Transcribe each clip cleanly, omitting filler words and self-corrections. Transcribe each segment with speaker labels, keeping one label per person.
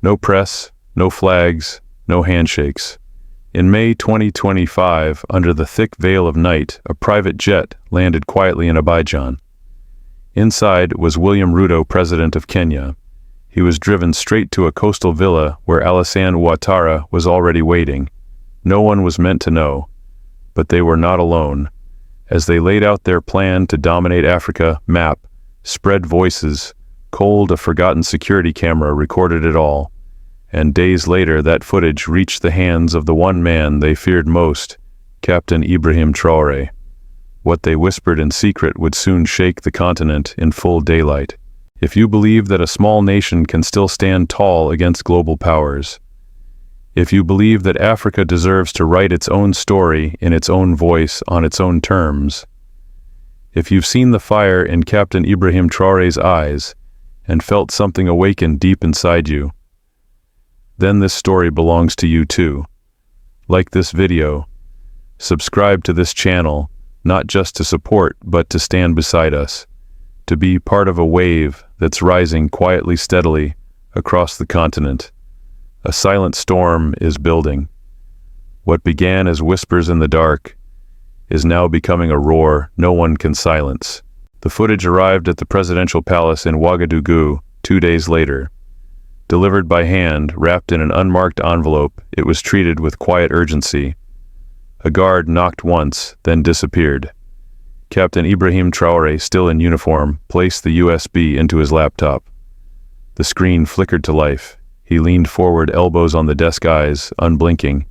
Speaker 1: No press, no flags, no handshakes. In May 2025, under the thick veil of night, a private jet landed quietly in Abidjan. Inside was William Ruto, president of Kenya. He was driven straight to a coastal villa where Alassane Ouattara was already waiting. No one was meant to know, but they were not alone. As they laid out their plan to dominate Africa, map, spread voices, cold, a forgotten security camera recorded it all. And days later, that footage reached the hands of the one man they feared most, Captain Ibrahim Traoré. What they whispered in secret would soon shake the continent in full daylight. If you believe that a small nation can still stand tall against global powers, if you believe that Africa deserves to write its own story in its own voice on its own terms, if you've seen the fire in Captain Ibrahim Traoré's eyes and felt something awaken deep inside you, then this story belongs to you too. Like this video, subscribe to this channel, not just to support, but to stand beside us, to be part of a wave that's rising quietly, steadily across the continent. A silent storm is building. What began as whispers in the dark is now becoming a roar no one can silence. The footage arrived at the presidential palace in Ouagadougou 2 days later. Delivered by hand, wrapped in an unmarked envelope, it was treated with quiet urgency. A guard knocked once, then disappeared. Captain Ibrahim Traoré, still in uniform, placed the USB into his laptop. The screen flickered to life. He leaned forward, elbows on the desk, eyes unblinking.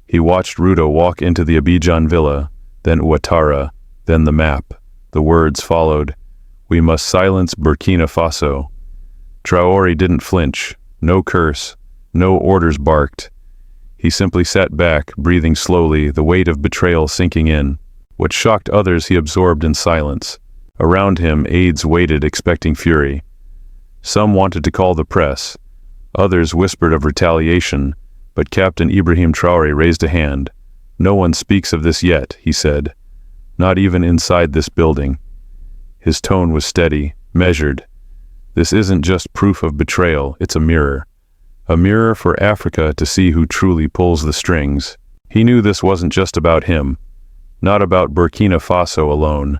Speaker 1: He watched Ruto walk into the Abidjan villa, then Ouattara, then the map. The words followed. "We must silence Burkina Faso." Traoré didn't flinch. No curse. No orders barked. He simply sat back, breathing slowly, the weight of betrayal sinking in. What shocked others he absorbed in silence. Around him, aides waited, expecting fury. Some wanted to call the press. Others whispered of retaliation, but Captain Ibrahim Traoré raised a hand. "No one speaks of this yet," he said. "Not even inside this building." His tone was steady, measured. This isn't just proof of betrayal, it's a mirror. A mirror for Africa to see who truly pulls the strings. He knew this wasn't just about him, not about Burkina Faso alone.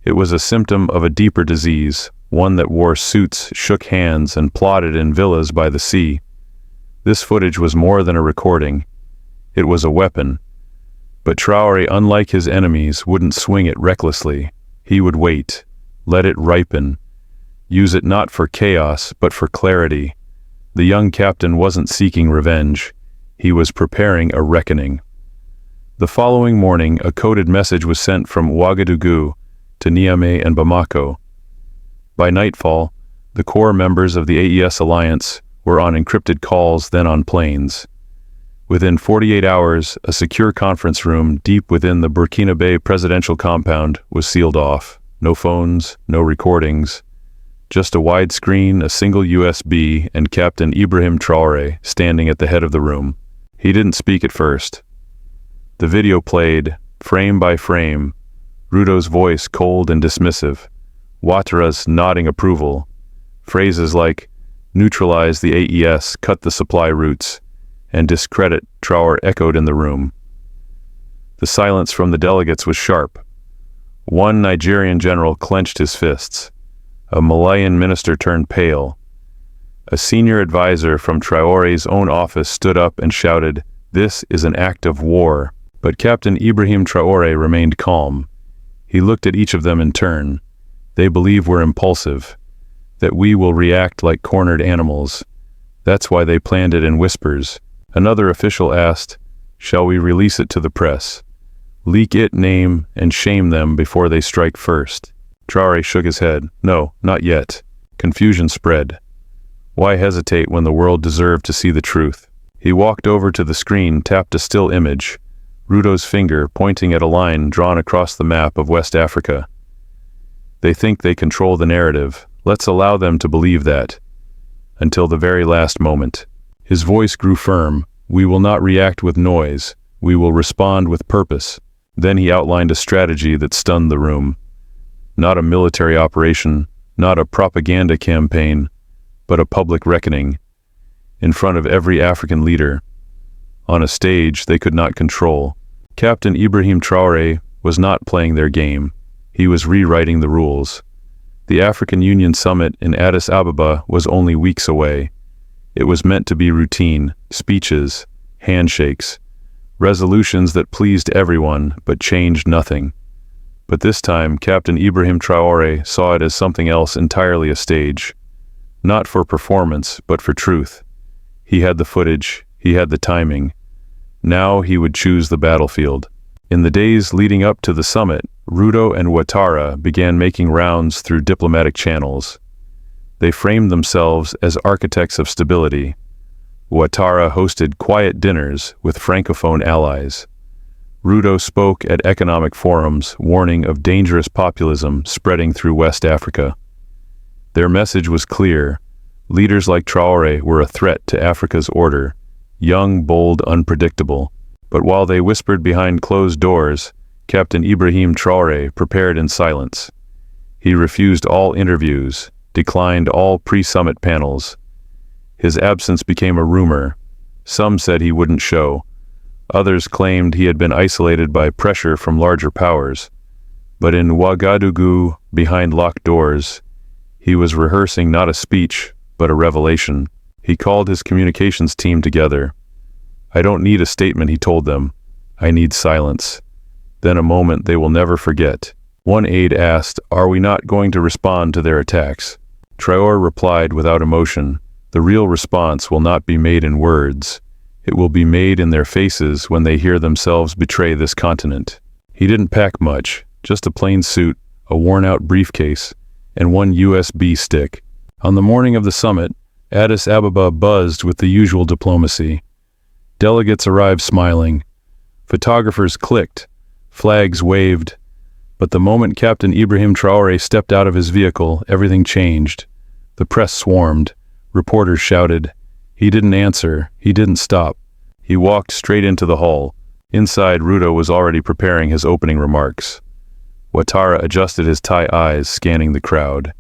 Speaker 1: It was a symptom of a deeper disease, one that wore suits, shook hands, and plotted in villas by the sea. This footage was more than a recording. It was a weapon. But Traoré, unlike his enemies, wouldn't swing it recklessly. He would wait, let it ripen, use it not for chaos, but for clarity. The young captain wasn't seeking revenge. He was preparing a reckoning. The following morning, a coded message was sent from Ouagadougou to Niamey and Bamako. By nightfall, the core members of the AES alliance were on encrypted calls, then on planes. Within 48 hours, a secure conference room deep within the Burkina presidential compound was sealed off. No phones, no recordings. Just a wide screen, a single USB, and Captain Ibrahim Traoré standing at the head of the room. He didn't speak at first. The video played, frame by frame, Ruto's voice cold and dismissive, Ouattara's nodding approval. Phrases like, "neutralize the AES, cut the supply routes," and "discredit Traoré" echoed in the room. The silence from the delegates was sharp. One Nigerian general clenched his fists. A Malayan minister turned pale. A senior advisor from Traoré's own office stood up and shouted, "This is an act of war." But Captain Ibrahim Traoré remained calm. He looked at each of them in turn. "They believe we're impulsive, that we will react like cornered animals. That's why they planned it in whispers." Another official asked, "Shall we release it to the press? Leak it, name, and shame them before they strike first?" Traoré shook his head. "No, not yet." Confusion spread. Why hesitate when the world deserved to see the truth? He walked over to the screen, tapped a still image, Ruto's finger pointing at a line drawn across the map of West Africa. "They think they control the narrative. Let's allow them to believe that. Until the very last moment." His voice grew firm. "We will not react with noise. We will respond with purpose." Then he outlined a strategy that stunned the room. Not a military operation, not a propaganda campaign, but a public reckoning. in front of every African leader, on a stage they could not control. Captain Ibrahim Traoré was not playing their game. He was rewriting the rules. The African Union Summit in Addis Ababa was only weeks away. It was meant to be routine, speeches, handshakes, resolutions that pleased everyone but changed nothing. But this time, Captain Ibrahim Traoré saw it as something else entirely, a stage. Not for performance, but for truth. He had the footage, he had the timing. Now he would choose the battlefield. In the days leading up to the summit, Ruto and Ouattara began making rounds through diplomatic channels. They framed themselves as architects of stability. Ouattara hosted quiet dinners with Francophone allies. Ruto spoke at economic forums, warning of dangerous populism spreading through West Africa. Their message was clear. Leaders like Traore were a threat to Africa's order, young, bold, unpredictable. But while they whispered behind closed doors, Captain Ibrahim Traoré prepared in silence. He refused all interviews, declined all pre-summit panels. His absence became a rumor. Some said he wouldn't show. Others claimed he had been isolated by pressure from larger powers. But in Ouagadougou, behind locked doors, he was rehearsing not a speech, but a revelation. He called his communications team together. "I don't need a statement," he told them. "I need silence." Then a moment they will never forget. One aide asked, "Are we not going to respond to their attacks?" Traore replied without emotion, "The real response will not be made in words. It will be made in their faces when they hear themselves betray this continent." He didn't pack much, just a plain suit, a worn-out briefcase, and one USB stick. On the morning of the summit, Addis Ababa buzzed with the usual diplomacy. Delegates arrived smiling. Photographers clicked. Flags waved. But the moment Captain Ibrahim Traoré stepped out of his vehicle, everything changed. The press swarmed. Reporters shouted. He didn't answer. He didn't stop. He walked straight into the hall. Inside, Ruto was already preparing his opening remarks. Ouattara adjusted his tie eyes, scanning the crowd.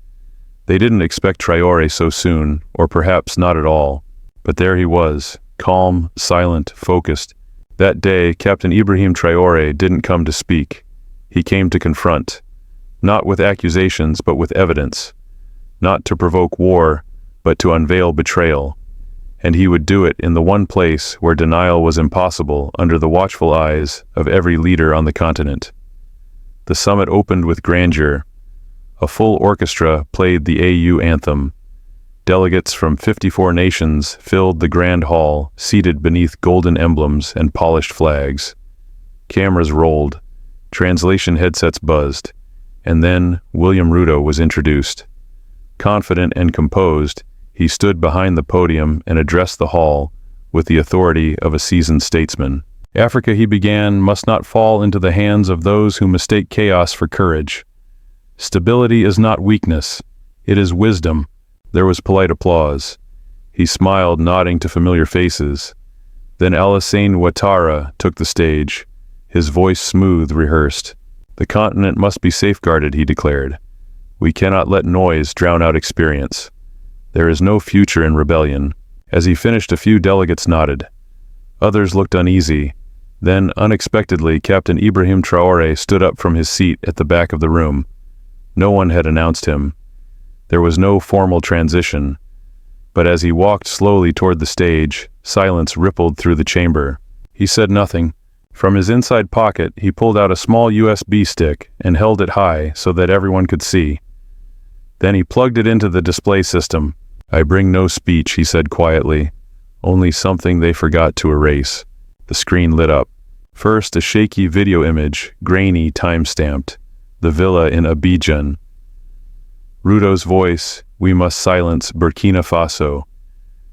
Speaker 1: They didn't expect Traoré so soon, or perhaps not at all. But there he was, calm, silent, focused. That day, Captain Ibrahim Traoré didn't come to speak. He came to confront. Not with accusations, but with evidence. Not to provoke war, but to unveil betrayal. And he would do it in the one place where denial was impossible, under the watchful eyes of every leader on the continent. The summit opened with grandeur. A full orchestra played the AU anthem. Delegates from 54 nations filled the grand hall, seated beneath golden emblems and polished flags. Cameras rolled. Translation headsets buzzed. And then William Ruto was introduced. Confident and composed, he stood behind the podium and addressed the hall with the authority of a seasoned statesman. Africa, he began, must not fall into the hands of those who mistake chaos for courage. Stability is not weakness. It is wisdom. There was polite applause. He smiled, nodding to familiar faces. Then Alassane Ouattara took the stage, his voice smooth, rehearsed. "The continent must be safeguarded," he declared. "We cannot let noise drown out experience. There is no future in rebellion." As he finished, a few delegates nodded. Others looked uneasy. Then, unexpectedly, Captain Ibrahim Traoré stood up from his seat at the back of the room. No one had announced him. There was no formal transition. But as he walked slowly toward the stage, silence rippled through the chamber. He said nothing. From his inside pocket, he pulled out a small USB stick and held it high so that everyone could see. Then he plugged it into the display system. "I bring no speech," he said quietly. "Only something they forgot to erase." The screen lit up. First, a shaky video image, grainy, time-stamped. The villa in Abidjan. Ruto's voice, "We must silence Burkina Faso."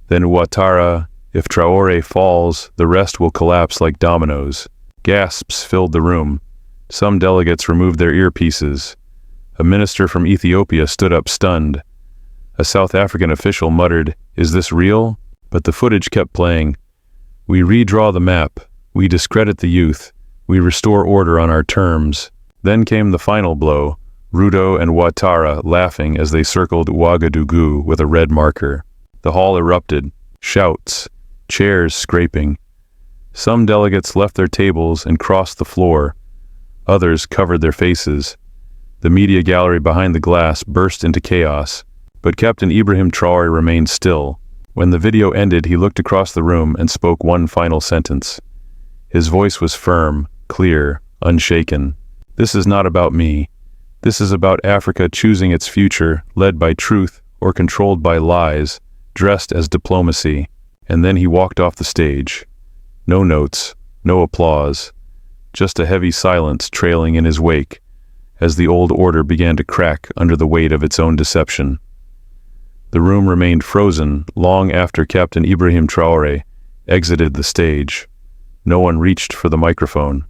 Speaker 1: Then Ouattara, "If Traoré falls, the rest will collapse like dominoes." Gasps filled the room. Some delegates removed their earpieces. A minister from Ethiopia stood up stunned. A South African official muttered, "Is this real?" But the footage kept playing. "We redraw the map. We discredit the youth. We restore order on our terms." Then came the final blow, Ruto and Ouattara laughing as they circled Ouagadougou with a red marker. The hall erupted. shouts, chairs scraping. Some delegates left their tables and crossed the floor. Others covered their faces. The media gallery behind the glass burst into chaos, but Captain Ibrahim Traoré remained still. When the video ended, he looked across the room and spoke one final sentence. His voice was firm, clear, unshaken. "This is not about me. This is about Africa choosing its future, led by truth or controlled by lies, dressed as diplomacy." And then he walked off the stage. No notes, no applause, just a heavy silence trailing in his wake as the old order began to crack under the weight of its own deception. The room remained frozen long after Captain Ibrahim Traoré exited the stage. No one reached for the microphone.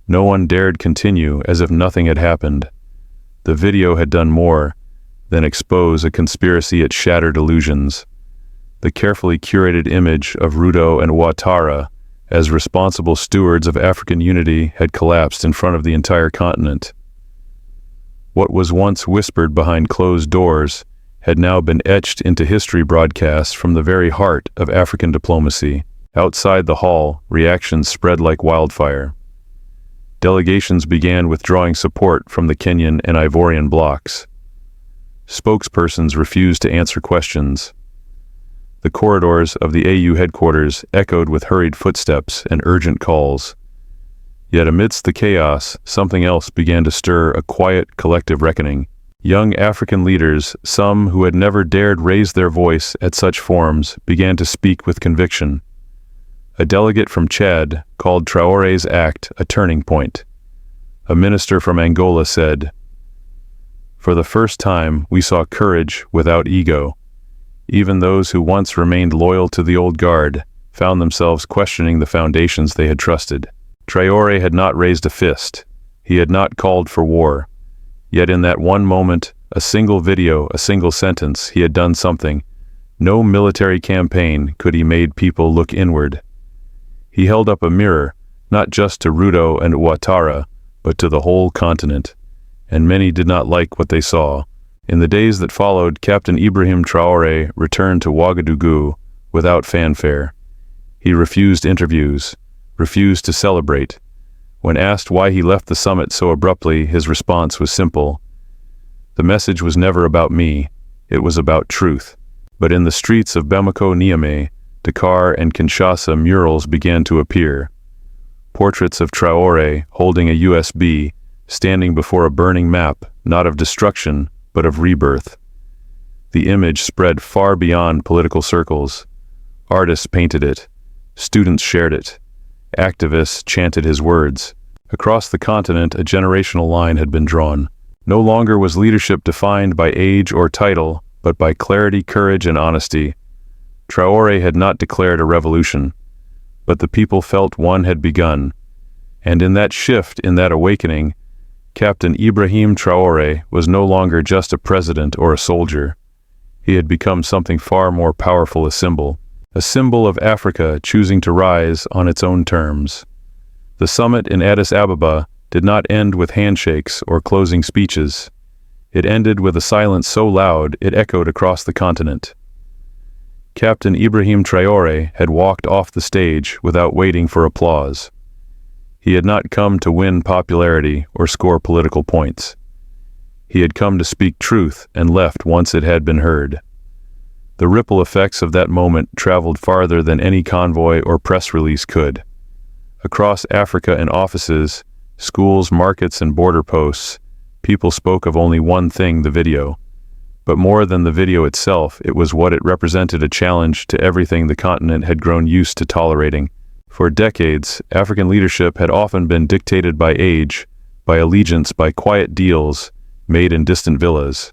Speaker 1: No one dared continue as if nothing had happened. The video had done more than expose a conspiracy. It shattered illusions. The carefully curated image of Ruto and Ouattara as responsible stewards of African unity had collapsed in front of the entire continent. What was once whispered behind closed doors had now been etched into history broadcasts from the very heart of African diplomacy. Outside the hall, reactions spread like wildfire. Delegations began withdrawing support from the Kenyan and Ivorian blocs. Spokespersons refused to answer questions. The corridors of the AU headquarters echoed with hurried footsteps and urgent calls. Yet amidst the chaos, something else began to stir, a quiet, collective reckoning. Young African leaders, some who had never dared raise their voice at such forums, began to speak with conviction. A delegate from Chad called Traoré's act a turning point. A minister from Angola said, "For the first time, we saw courage without ego." Even those who once remained loyal to the old guard found themselves questioning the foundations they had trusted. Traoré had not raised a fist. He had not called for war. Yet in that one moment, a single video, a single sentence, he had done something. No military campaign could he made people look inward. He held up a mirror, not just to Ruto and Ouattara, but to the whole continent. And many did not like what they saw. In the days that followed, Captain Ibrahim Traoré returned to Ouagadougou without fanfare. He refused interviews, refused to celebrate. When asked why he left the summit so abruptly, his response was simple. "The message was never about me, it was about truth." But in the streets of Bamako, Niamey, Dakar and Kinshasa, murals began to appear. Portraits of Traoré holding a USB, standing before a burning map, not of destruction, but of rebirth. The image spread far beyond political circles. Artists painted it. Students shared it. Activists chanted his words. Across the continent, a generational line had been drawn. No longer was leadership defined by age or title, but by clarity, courage, and honesty. Traoré had not declared a revolution, but the people felt one had begun. And in that shift, in that awakening, Captain Ibrahim Traoré was no longer just a president or a soldier. He had become something far more powerful, a symbol of Africa choosing to rise on its own terms. The summit in Addis Ababa did not end with handshakes or closing speeches. It ended with a silence so loud it echoed across the continent. Captain Ibrahim Traoré had walked off the stage without waiting for applause. He had not come to win popularity or score political points. He had come to speak truth and left once it had been heard. The ripple effects of that moment traveled farther than any convoy or press release could. Across Africa, in offices, schools, markets, and border posts, people spoke of only one thing: the video. But more than the video itself, it was what it represented, a challenge to everything the continent had grown used to tolerating. For decades, African leadership had often been dictated by age, by allegiance, by quiet deals made in distant villas.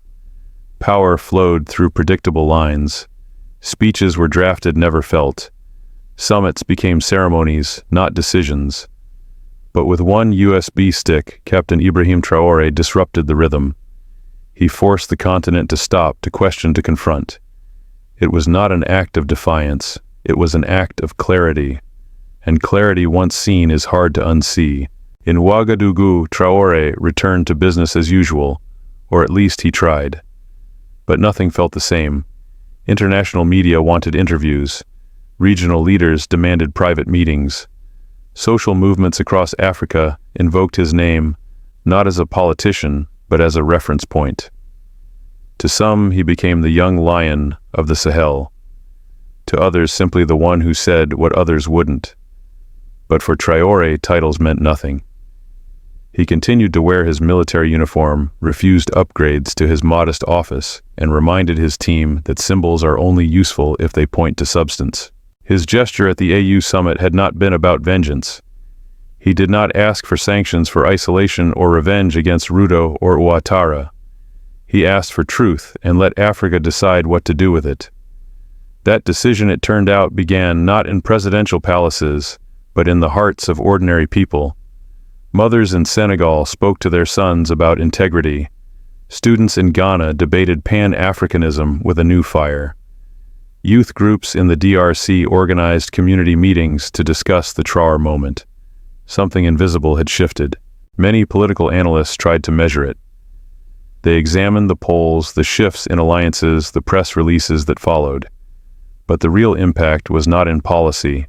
Speaker 1: Power flowed through predictable lines. Speeches were drafted, never felt. Summits became ceremonies, not decisions. But with one USB stick, Captain Ibrahim Traoré disrupted the rhythm. He forced the continent to stop, to question, to confront. It was not an act of defiance, it was an act of clarity. And clarity once seen is hard to unsee. In Ouagadougou, Traoré returned to business as usual, or at least he tried. But nothing felt the same. International media wanted interviews. Regional leaders demanded private meetings. Social movements across Africa invoked his name, not as a politician, but as a reference point. To some, he became the young lion of the Sahel. To others, simply the one who said what others wouldn't. But for Traore, titles meant nothing. He continued to wear his military uniform, refused upgrades to his modest office, and reminded his team that symbols are only useful if they point to substance. His gesture at the AU summit had not been about vengeance. He did not ask for sanctions for isolation or revenge against Ruto or Ouattara. He asked for truth and let Africa decide what to do with it. That decision, it turned out, began not in presidential palaces, but in the hearts of ordinary people. Mothers in Senegal spoke to their sons about integrity. Students in Ghana debated Pan-Africanism with a new fire. Youth groups in the DRC organized community meetings to discuss the Traore moment. Something invisible had shifted. Many political analysts tried to measure it. They examined the polls, the shifts in alliances, the press releases that followed. But the real impact was not in policy.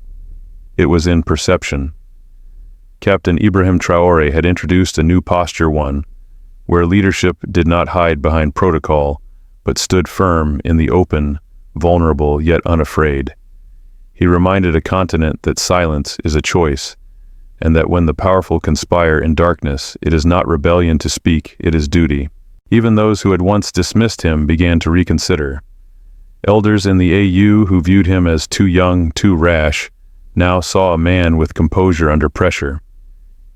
Speaker 1: It was in perception. Captain Ibrahim Traoré had introduced a new posture, one where leadership did not hide behind protocol, but stood firm in the open, vulnerable yet unafraid. He reminded a continent that silence is a choice, and that when the powerful conspire in darkness, it is not rebellion to speak, it is duty. Even those who had once dismissed him began to reconsider. Elders in the AU who viewed him as too young, too rash, now saw a man with composure under pressure.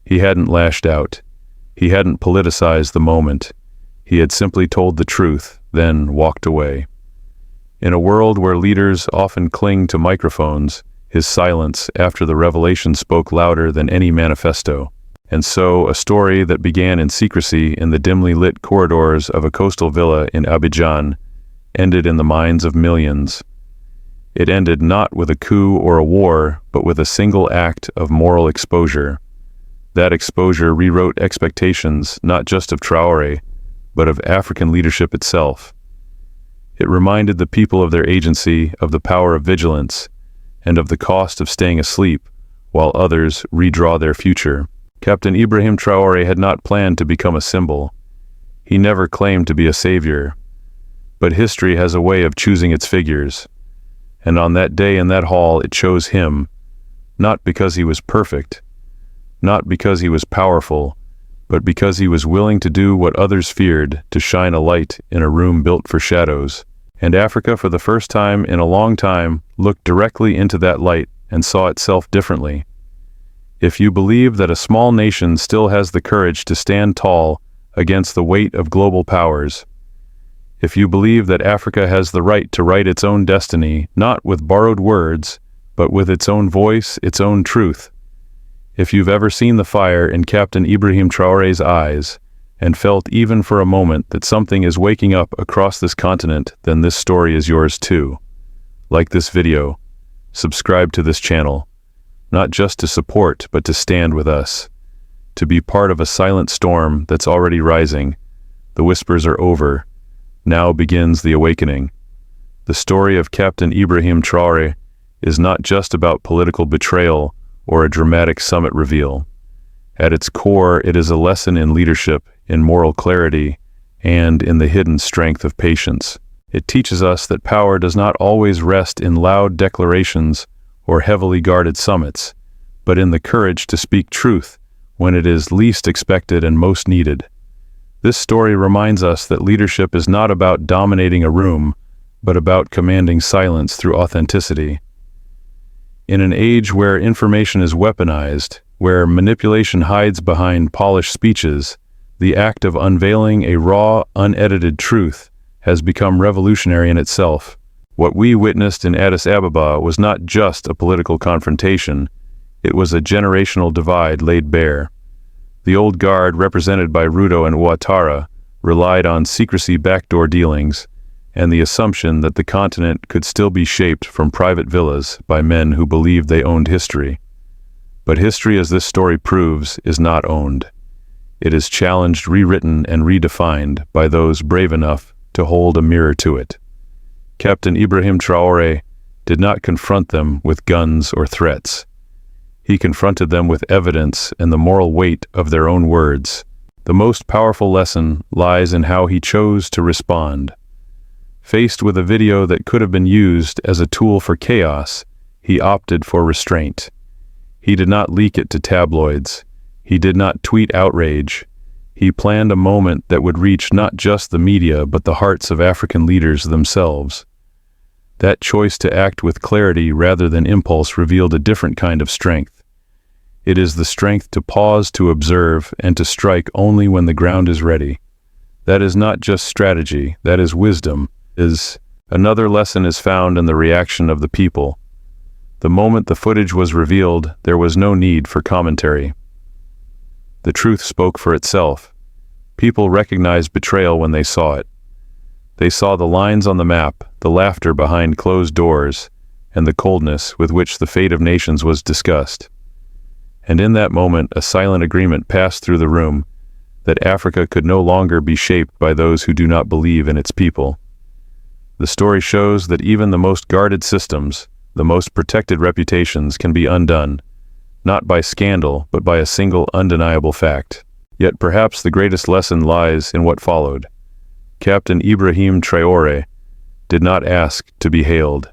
Speaker 1: He hadn't lashed out. He hadn't politicized the moment. He had simply told the truth, then walked away. In a world where leaders often cling to microphones, his silence after the revelation spoke louder than any manifesto. And so, a story that began in secrecy in the dimly lit corridors of a coastal villa in Abidjan ended in the minds of millions. It ended not with a coup or a war, but with a single act of moral exposure. That exposure rewrote expectations not just of Traore, but of African leadership itself. It reminded the people of their agency, of the power of vigilance, and of the cost of staying asleep while others redraw their future. Captain Ibrahim Traoré had not planned to become a symbol. He never claimed to be a savior. But history has a way of choosing its figures. And on that day in that hall, it chose him, not because he was perfect, not because he was powerful, but because he was willing to do what others feared, to shine a light in a room built for shadows. And Africa, for the first time in a long time, looked directly into that light and saw itself differently. If you believe that a small nation still has the courage to stand tall against the weight of global powers, if you believe that Africa has the right to write its own destiny, not with borrowed words, but with its own voice, its own truth, if you've ever seen the fire in Captain Ibrahim Traoré's eyes, and felt even for a moment that something is waking up across this continent, then this story is yours too. Like this video, subscribe to this channel, not just to support, but to stand with us, to be part of a silent storm that's already rising. The whispers are over. Now begins the awakening. The story of Captain Ibrahim Traoré is not just about political betrayal or a dramatic summit reveal. At its core, it is a lesson in leadership, in moral clarity, and in the hidden strength of patience. It teaches us that power does not always rest in loud declarations or heavily guarded summits, but in the courage to speak truth when it is least expected and most needed. This story reminds us that leadership is not about dominating a room, but about commanding silence through authenticity. In an age where information is weaponized, where manipulation hides behind polished speeches, the act of unveiling a raw, unedited truth has become revolutionary in itself. What we witnessed in Addis Ababa was not just a political confrontation, it was a generational divide laid bare. The old guard, represented by Ruto and Ouattara, relied on secrecy backdoor dealings, and the assumption that the continent could still be shaped from private villas by men who believed they owned history. But history, as this story proves, is not owned. It is challenged, rewritten, and redefined by those brave enough to hold a mirror to it. Captain Ibrahim Traoré did not confront them with guns or threats. He confronted them with evidence and the moral weight of their own words. The most powerful lesson lies in how he chose to respond. Faced with a video that could have been used as a tool for chaos, he opted for restraint. He did not leak it to tabloids. He did not tweet outrage. He planned a moment that would reach not just the media but the hearts of African leaders themselves. That choice to act with clarity rather than impulse revealed a different kind of strength. It is the strength to pause, to observe, and to strike only when the ground is ready. That is not just strategy, that is wisdom. Another lesson is found in the reaction of the people. The moment the footage was revealed, there was no need for commentary. The truth spoke for itself. People recognized betrayal when they saw it. They saw the lines on the map, the laughter behind closed doors, and the coldness with which the fate of nations was discussed. And in that moment, a silent agreement passed through the room that Africa could no longer be shaped by those who do not believe in its people. The story shows that even the most guarded systems, the most protected reputations can be undone, not by scandal, but by a single undeniable fact. Yet perhaps the greatest lesson lies in what followed. Captain Ibrahim Traoré did not ask to be hailed.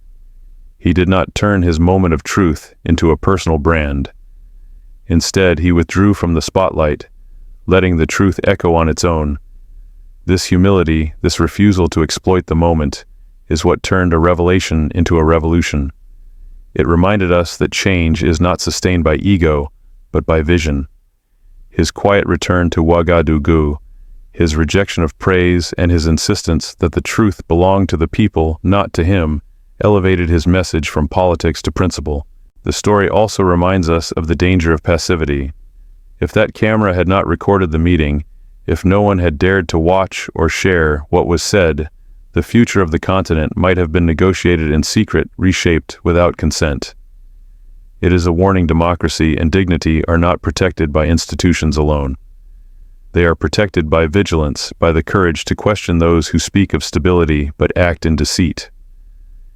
Speaker 1: He did not turn his moment of truth into a personal brand. Instead, he withdrew from the spotlight, letting the truth echo on its own. This humility, this refusal to exploit the moment, is what turned a revelation into a revolution. It reminded us that change is not sustained by ego, but by vision. His quiet return to Ouagadougou, his rejection of praise, and his insistence that the truth belonged to the people, not to him, elevated his message from politics to principle. The story also reminds us of the danger of passivity. If that camera had not recorded the meeting, if no one had dared to watch or share what was said, the future of the continent might have been negotiated in secret, reshaped without consent. It is a warning democracy and dignity are not protected by institutions alone. They are protected by vigilance, by the courage to question those who speak of stability but act in deceit.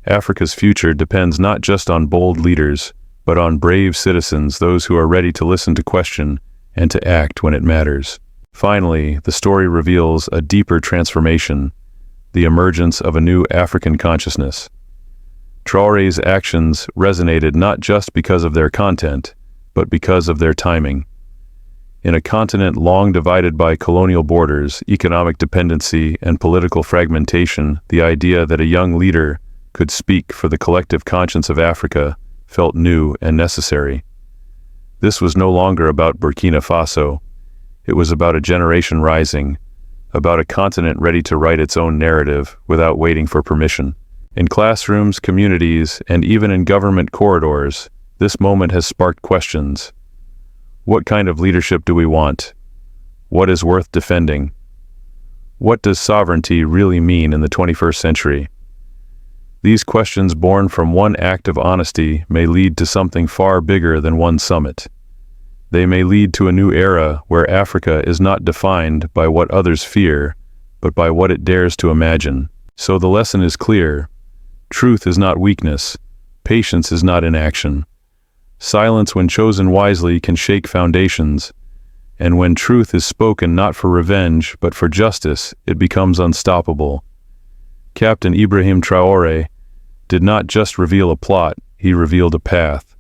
Speaker 1: Africa's future depends not just on bold leaders, but on brave citizens, those who are ready to listen, to question, and to act when it matters. Finally, the story reveals a deeper transformation, the emergence of a new African consciousness. Traoré's actions resonated not just because of their content, but because of their timing. In a continent long divided by colonial borders, economic dependency, and political fragmentation, the idea that a young leader could speak for the collective conscience of Africa felt new and necessary. This was no longer about Burkina Faso. It was about a generation rising, about a continent ready to write its own narrative without waiting for permission. In classrooms, communities, and even in government corridors, this moment has sparked questions. What kind of leadership do we want? What is worth defending? What does sovereignty really mean in the 21st century? These questions, born from one act of honesty, may lead to something far bigger than one summit. They may lead to a new era where Africa is not defined by what others fear, but by what it dares to imagine. So the lesson is clear. Truth is not weakness. Patience is not inaction. Silence, when chosen wisely, can shake foundations. And when truth is spoken not for revenge, but for justice, it becomes unstoppable. Captain Ibrahim Traoré did not just reveal a plot, he revealed a path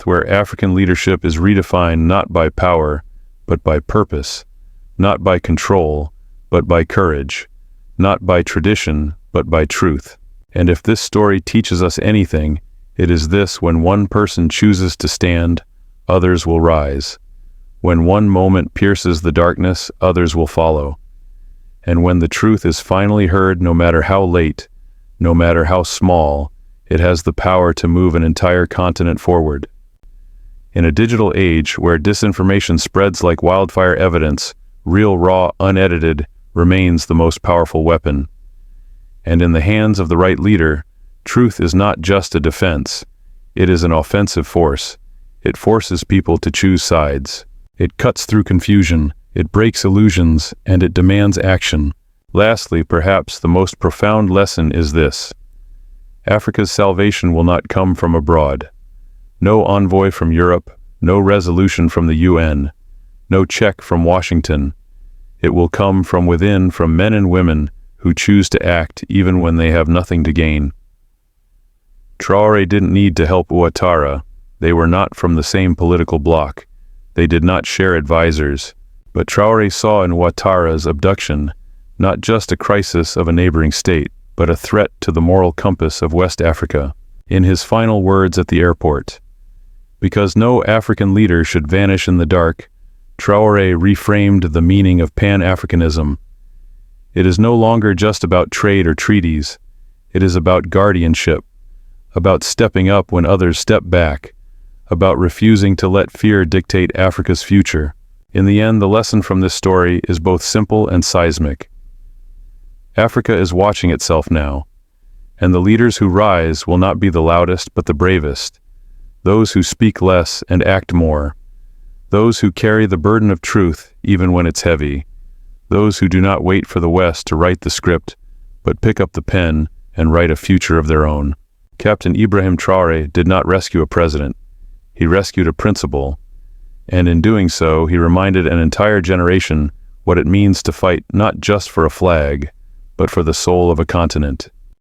Speaker 1: where African leadership is redefined not by power, but by purpose, not by control, but by courage, not by tradition, but by truth. And if this story teaches us anything, it is this: when one person chooses to stand, others will rise. When one moment pierces the darkness, others will follow. And when the truth is finally heard, no matter how late, no matter how small, it has the power to move an entire continent forward. In a digital age where disinformation spreads like wildfire, evidence, real, raw, unedited, remains the most powerful weapon. And in the hands of the right leader, truth is not just a defense, it is an offensive force. It forces people to choose sides. It cuts through confusion, it breaks illusions, and it demands action. Lastly, perhaps the most profound lesson is this: Africa's salvation will not come from abroad. No envoy from Europe, no resolution from the UN, no check from Washington. It will come from within, from men and women who choose to act even when they have nothing to gain. Traore didn't need to help Ouattara. They were not from the same political bloc. They did not share advisors. But Traore saw in Ouattara's abduction not just a crisis of a neighboring state, but a threat to the moral compass of West Africa. In his final words at the airport, "Because no African leader should vanish in the dark," Traore reframed the meaning of Pan-Africanism. It is no longer just about trade or treaties. It is about guardianship, about stepping up when others step back, about refusing to let fear dictate Africa's future. In the end, the lesson from this story is both simple and seismic. Africa is watching itself now, and the leaders who rise will not be the loudest but the bravest, those who speak less and act more, those who carry the burden of truth even when it's heavy, those who do not wait for the West to write the script, but pick up the pen and write a future of their own. Captain Ibrahim Traoré did not rescue a president. He rescued a principle, and in doing so, he reminded an entire generation what it means to fight not just for a flag, but for the soul of a continent.